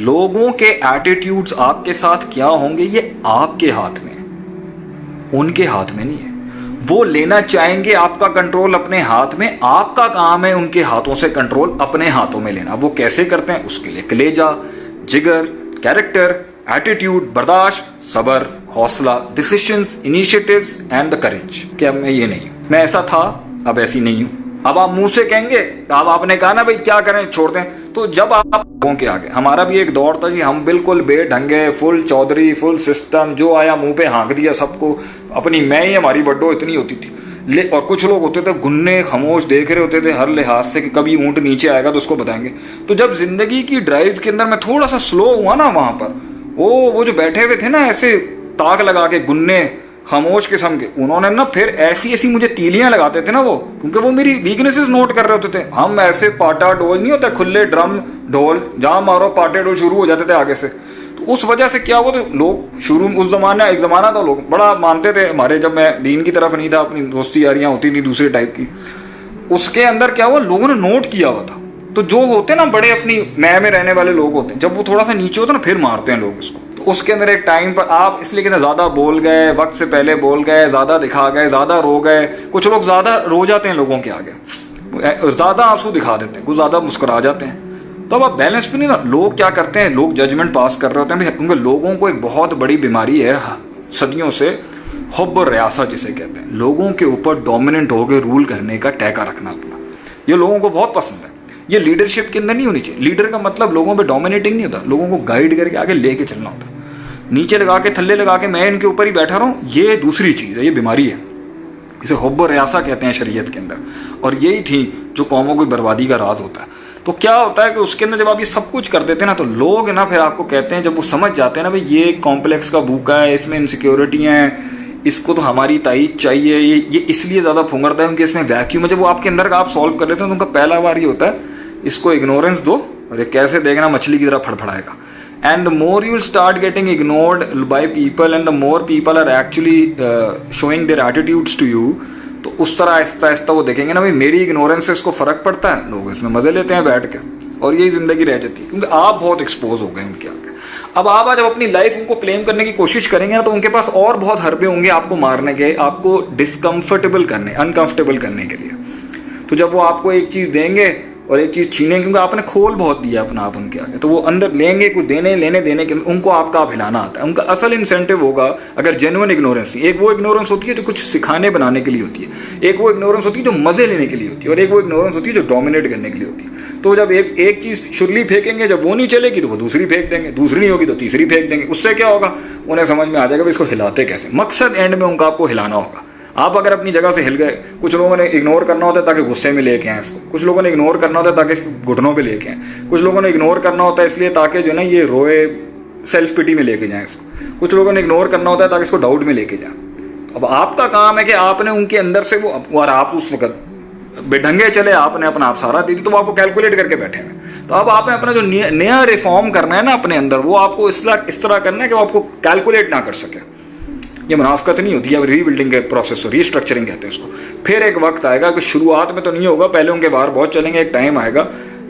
लोगों के एटीट्यूड्स आपके साथ क्या होंगे ये आपके हाथ में है, उनके हाथ में नहीं है। वो लेना चाहेंगे आपका कंट्रोल अपने हाथ में, आपका काम है उनके हाथों से कंट्रोल अपने हाथों में लेना। वो कैसे करते हैं उसके लिए कलेजा, जिगर, कैरेक्टर, एटीट्यूड, बर्दाश्त, सबर, हौसला, decisions, initiatives and the courage. कि अब मैं ये नहीं हूं, मैं ऐसा था अब ऐसी नहीं हूं। अब आप मुंह से कहेंगे, अब आपने कहा ना भाई क्या करें छोड़ दें, तो जब आप लोगों के आगे, हमारा भी एक दौर था जी, हम बिल्कुल बेढंगे, फुल चौधरी, फुल सिस्टम, जो आया मुंह पे हाँक दिया सबको, अपनी मैं ही हमारी बड्डो इतनी होती थी। और कुछ लोग होते थे गुन्ने खामोश देख रहे होते थे हर लिहाज से कि कभी ऊंट नीचे आएगा तो उसको बताएंगे। तो जब जिंदगी की ड्राइव के अंदर मैं थोड़ा सा स्लो हुआ ना, वहां पर वो जो बैठे हुए थे ना ऐसे ताक लगा के गुन्ने खामोश किस्म के, उन्होंने ना फिर ऐसी ऐसी मुझे तीलियां लगाते थे ना वो, क्योंकि वो मेरी वीकनेसेस नोट कर रहे होते थे। हम ऐसे पाटा डोल नहीं होता, खुले ड्रम ढोल, जहां मारो पाटे डोल शुरू हो जाते थे आगे से। तो उस वजह से क्या हुआ, तो लोग शुरू में, उस जमाना एक जमाना था लोग बड़ा मानते थे हमारे, जब मैं दीन की तरफ नहीं था, अपनी दोस्ती यारियां होती थी दूसरे टाइप की, उसके अंदर क्या हुआ, लोगों ने नोट किया हुआ था। तो जो होते ना बड़े अपनी मैं में रहने वाले लोग होते हैं, जब वो थोड़ा सा नीचे होते ना फिर मारते हैं लोग उसको। तो उसके अंदर एक टाइम पर आप इसलिए कहते ज्यादा बोल गए, वक्त से पहले बोल गए, ज्यादा दिखा गए, ज्यादा रो गए। कुछ लोग ज्यादा रो जाते हैं लोगों के आगे, ज्यादा आंसू दिखा देते हैं, कुछ ज्यादा मुस्कुरा जाते हैं। तो अब आप बैलेंस भी नहीं ना, लोग क्या करते हैं, लोग जजमेंट पास कर रहे होते हैं, क्योंकि लोगों को एक बहुत बड़ी बीमारी है सदियों से, हुब्ब और रियासत जिसे कहते हैं, लोगों के ऊपर डोमिनेंट होकर रूल करने का टैका रखना अपना। ये लोगों को बहुत पसंद है। ये लीडरशिप के अंदर नहीं होनी चाहिए। लीडर का मतलब लोगों पे डोमिनेटिंग नहीं होता, लोगों को गाइड करके आगे लेके चलना होता। नीचे लगा के थल्ले लगा के मैं इनके ऊपर ही बैठा रहा हूँ, ये दूसरी चीज़ है, ये बीमारी है। इसे हुब्ब और रियासा कहते हैं शरीयत के अंदर, और यही थी जो कौमों की बर्बादी का राज होता है। तो क्या होता है कि उसके अंदर जब आप ये सब कुछ कर देते हैं ना, तो लोग ना फिर आपको कहते हैं, जब वो समझ जाते हैं ना भाई ये कॉम्प्लेक्स का भूखा है, इसमें इनसिक्योरिटियाँ हैं, इसको तो हमारी ताईद चाहिए, ये इसलिए ज़्यादा फुंगरता है क्योंकि इसमें वैक्यूम है। जब वो आपके अंदर का आप सॉल्व कर लेते हैं तो उनका पहला बार ये होता है, इसको इग्नोरेंस दो और ये कैसे देखना मछली की तरह फड़फड़ाएगा। And the more you will start getting ignored by people and the more people are actually showing their attitudes to you, तो उस तरह आहिस्ता आहिस्ता वो देखेंगे ना भाई मेरी इग्नोरेंस से इसको फ़र्क पड़ता है, लोग इसमें मज़े लेते हैं बैठ के, और यही ज़िंदगी रह जाती है क्योंकि आप बहुत एक्सपोज हो गए उनके आगे। अब आप जब अपनी लाइफ उनको क्लेम करने की कोशिश करेंगे ना, तो उनके पास और बहुत हरबे होंगे आपको मारने के, आपको डिसकम्फर्टेबल करने, अनकंफर्टेबल करने के लिए। तो जब वो आपको एक चीज़ देंगे और एक चीज़ छीनेंगे, क्योंकि आपने खोल बहुत दिया अपना आप उनके आगे, तो वो अंदर लेंगे कुछ देने लेने देने के, उनको आपका आप हिलाना आता है। उनका असल इंसेंटिव होगा अगर जेन्युइन इग्नोरेंस नहीं। एक वो इग्नोरेंस होती है जो कुछ सिखाने बनाने के लिए होती है, एक वो इग्नोरेंस होती है जो मज़े लेने के लिए होती है, और एक वो इग्नोरेंस होती है जो डोमिनेट करने के लिए होती है। तो जब एक चीज़ शुरली फेंकेंगे, जब वो नहीं चलेगी तो वो दूसरी फेंक देंगे, दूसरी नहीं होगी तो तीसरी फेंक देंगे। उससे क्या होगा, उन्हें समझ में आ जाएगा इसको हिलाते कैसे। मकसद एंड में उनका आपको हिलाना होगा। आप अगर अपनी जगह से हिल गए, कुछ लोगों ने इग्नोर करना होता है ताकि गुस्से में लेके आए इसको, कुछ लोगों ने इग्नोर करना होता है ताकि इसको घुटनों पे लेके आए, कुछ लोगों ने इग्नोर करना होता है इसलिए ताकि जो ना ये रोए, सेल्फ पिटी में लेके जाएं इसको, कुछ लोगों ने इग्नोर करना होता है ताकि इसको डाउट में लेके जाएं। अब आपका काम है कि आपने उनके अंदर से वो, और आप उस वक्त बेढंगे चले, आपने अपना आप सारा दे दी, तो वो आपको कैलकुलेट करके बैठे हैं। तो अब आपने अपना जो नया रिफॉर्म करना है ना अपने अंदर, वो आपको इस तरह करना है कि वो आपको कैलकुलेट ना कर सके। ये मुनाफकत नहीं होती है, अब रीबिल्डिंग के प्रोसेस, रीस्ट्रक्चरिंग कहते हैं इसको। फिर एक वक्त आएगा कि शुरुआत में तो नहीं होगा, पहले उनके बाहर बहुत चलेंगे, एक टाइम आएगा।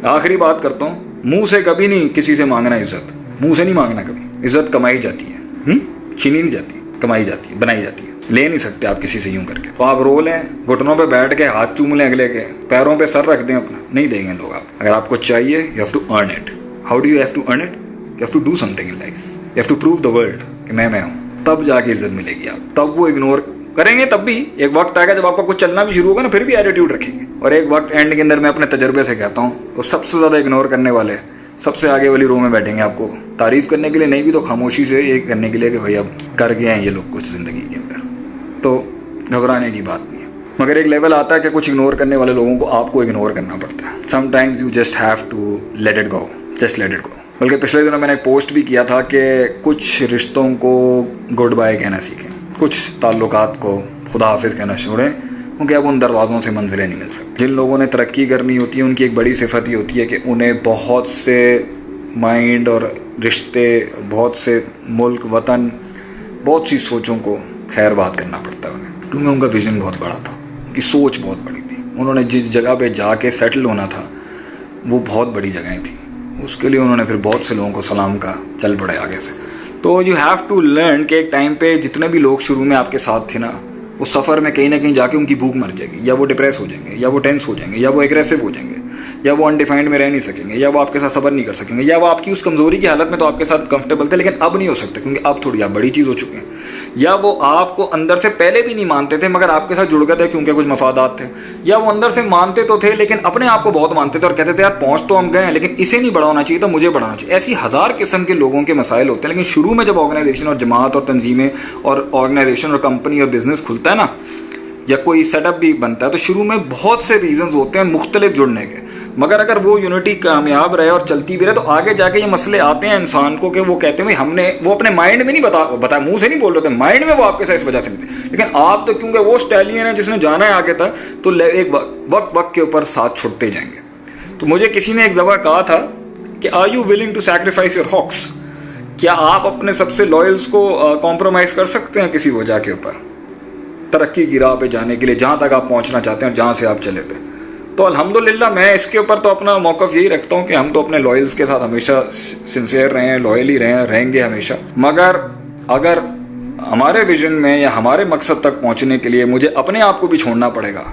आखिरी बात करता हूँ, मुंह से कभी नहीं किसी से मांगना इज्जत, मुंह से नहीं मांगना कभी। इज्जत कमाई जाती है, छीनी नहीं जाती, कमाई जाती है, बनाई जाती है। ले नहीं सकते आप किसी से यूं करके। तो आप रो लें, घुटनों पे बैठ के हाथ चूम लें अगले के, पैरों पे सर रख दें अपना, नहीं देंगे लोग आप। अगर आपको चाहिए, you have to earn it. How do you have to earn it? You have to do something in life, you have to prove the world कि मैं हूँ, तब जाके इज्जत मिलेगी। आप तब वो इग्नोर करेंगे, तब भी एक वक्त आएगा जब आपका कुछ चलना भी शुरू होगा ना, फिर भी एटीट्यूड रखेंगे। और एक वक्त एंड के अंदर मैं अपने तजर्बे से कहता हूँ, तो सबसे ज़्यादा इग्नोर करने वाले सबसे आगे वाली रो में बैठेंगे, आपको तारीफ करने के लिए नहीं भी तो खामोशी से एक करने के लिए कि भाई अब कर गए हैं ये लोग कुछ ज़िंदगी के अंदर। तो घबराने की बात नहीं है, मगर एक लेवल आता है कि कुछ इग्नोर करने वाले लोगों को आपको इग्नोर करना पड़ता है। Sometimes you just have to let it go, just let it go. बल्कि पिछले दिनों मैंने एक पोस्ट भी किया था कि कुछ रिश्तों को गुड बाय कहना सीखें, कुछ ताल्लुकात को खुदा हाफिज़ कहना छोड़ें, क्योंकि अब उन दरवाज़ों से मंजिलें नहीं मिल सकती। जिन लोगों ने तरक्की करनी होती है, उनकी एक बड़ी सिफत ही होती है कि उन्हें बहुत से माइंड और रिश्ते, बहुत से मुल्क, वतन, बहुत सी सोचों को खैर बात करना पड़ता है उन्हें, क्योंकि उनका विज़न बहुत बड़ा था, उनकी सोच बहुत बड़ी थी। उन्होंने जिस जगह पे जाके सेटल होना था वो बहुत बड़ी जगहें थी, उसके लिए उन्होंने फिर बहुत से लोगों को सलाम कहा, चल पड़े आगे से। तो यू हैव टू लर्न कि एक टाइम पे जितने भी लोग शुरू में आपके साथ थे ना, उस सफ़र में कहीं ना कहीं जाके उनकी भूख मर जाएगी, या वो डिप्रेस हो जाएंगे, या वो टेंस हो जाएंगे, या वो एग्रेसिव हो जाएंगे, या वो अनडिफाइंड में रह नहीं सकेंगे, या वो आपके साथ सब्र नहीं कर सकेंगे, या वो आपकी उस कमजोरी की हालत में तो आपके साथ कंफर्टेबल थे लेकिन अब नहीं हो सकते क्योंकि अब थोड़ी आप बड़ी चीज़ हो चुके हैं, या वो आपको अंदर से पहले भी नहीं मानते थे मगर आपके साथ जुड़ गए थे क्योंकि कुछ मफादात थे, या वो अंदर से मानते तो थे लेकिन अपने आप को बहुत मानते थे और कहते थे यार पहुंच तो हम गए हैं लेकिन इसे नहीं बढ़ाना चाहिए था, मुझे बढ़ाना चाहिए। ऐसी हज़ार किस्म के लोगों के मसाइल होते हैं। लेकिन शुरू में जब ऑर्गेनाइजेशन और जमात और तंजीमें और ऑर्गेनाइजेशन और कंपनी और बिजनेस खुलता है ना, या कोई सेटअप भी बनता है, तो शुरू में बहुत से रीजंस होते हैं मुख्तलिफ जुड़ने के, मगर अगर वो यूनिटी कामयाब रहे और चलती भी रहे तो आगे जाके ये मसले आते हैं इंसान को कि वो कहते हैं हमने वो अपने माइंड में नहीं बताया, मुंह से नहीं बोल रहे थे, माइंड में वो आपके साथ इस वजह से नहीं थे। लेकिन आप तो क्योंकि वो स्टैलियन है जिसने जाना है आगे तक, तो एक वक्त के ऊपर साथ छुड़ते जाएंगे। तो मुझे किसी ने एक दफा कहा था कि are you willing to sacrifice your hawks, क्या आप अपने सबसे लॉयल्स को कॉम्प्रोमाइज कर सकते हैं किसी वजह के ऊपर, तरक्की की राह पे जाने के लिए, जहाँ तक आप पहुँचना चाहते हैं और जहाँ से आप चले थे। तो अल्हम्दुलिल्लाह मैं इसके ऊपर तो अपना मौक़िफ़ यही रखता हूँ कि हम तो अपने लॉयल्स के साथ हमेशा सिंसियर रहे हैं, लॉयल ही रहे हैं, रहेंगे हमेशा। मगर अगर हमारे विजन में या हमारे मकसद तक पहुँचने के लिए मुझे अपने आप को भी छोड़ना पड़ेगा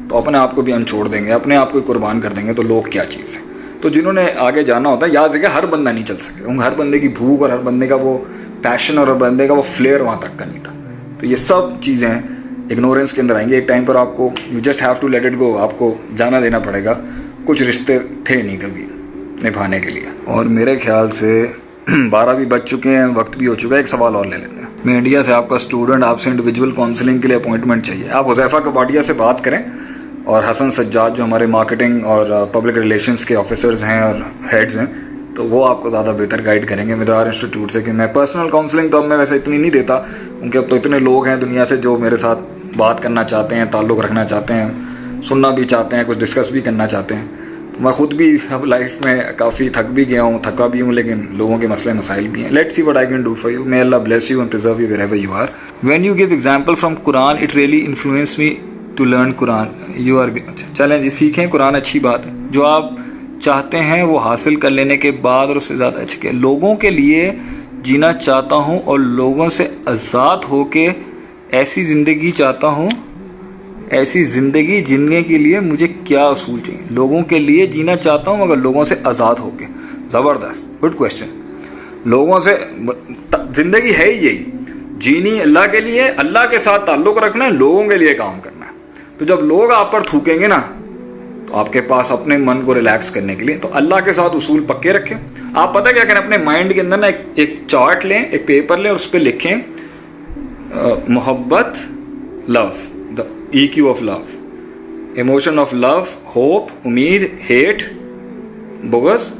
तो अपने आप को भी हम छोड़ देंगे, अपने आप को कुर्बान कर देंगे, तो लोग क्या चीज़ है। तो जिन्होंने आगे जाना होता है, याद रखिए हर बंदा नहीं चल सके, हर बंदे की भूख और हर बंदे का वो पैशन और हर बंदे का वो फ्लेयर वहाँ तक का नहीं था। तो ये सब चीज़ें इग्नोरेंस के अंदर आएंगे। एक टाइम पर आपको you just have to let it go, आपको जाना देना पड़ेगा। कुछ रिश्ते थे नहीं कभी निभाने के लिए। और मेरे ख्याल से 12 भी बज चुके हैं, वक्त भी हो चुका है। एक सवाल और ले लेते हैं। मैं इंडिया से आपका स्टूडेंट, आपसे इंडिविजुअल काउंसलिंग के लिए अपॉइंटमेंट चाहिए। आप हुज़ैफ़ा कबाडिया से बात करें और हसन सज्जाद जो हमारे मार्केटिंग और पब्लिक रिलेशंस के ऑफिसर्स हैं और हेड्स हैं, तो वो आपको ज़्यादा बेहतर गाइड करेंगे मिदार इंस्टीट्यूट से। कि मैं पर्सनल काउंसलिंग तो अब मैं वैसे इतनी नहीं देता क्योंकि अब तो इतने लोग हैं दुनिया से जो मेरे साथ बात करना चाहते हैं, ताल्लुक़ रखना चाहते हैं, सुनना भी चाहते हैं, कुछ डिस्कस भी करना चाहते हैं। तो मैं ख़ुद भी अब लाइफ में काफ़ी थक भी गया हूँ, थका भी हूँ, लेकिन लोगों के मसले मसाइल भी हैं। Let's see what I can do for you. May Allah bless you and preserve you wherever you are. When you give example from Quran it really influence me to learn Quran. You are चलें जी, सीखें कुरान, अच्छी बात है। जो आप चाहते हैं वो हासिल कर लेने के बाद और उससे ज़्यादा अच्छे लोगों के लिए जीना चाहता हूँ और लोगों से आज़ाद होके ऐसी ज़िंदगी चाहता हूँ। ऐसी ज़िंदगी जीने के लिए मुझे क्या असूल चाहिए? लोगों के लिए जीना चाहता हूँ मगर लोगों से आज़ाद होके। ज़बरदस्त, गुड क्वेश्चन। लोगों से ज़िंदगी है ही यही, जीनी अल्लाह के लिए, अल्लाह के साथ ताल्लुक़ रखना है, लोगों के लिए काम करना है। तो जब लोग आप पर थूकेंगे ना तो आपके पास अपने मन को रिलैक्स करने के लिए तो अल्लाह के साथ उसूल पक्के रखें। आप पता क्या करें, अपने माइंड के अंदर ना एक चार्ट लें, एक पेपर लें और उस पर लिखें मोहब्बत, love, the EQ of love, emotion of love, hope, उम्मीद, हेट, बुग़्ज़।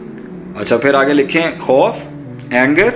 अच्छा, फिर आगे लिखें खौफ, एंगर,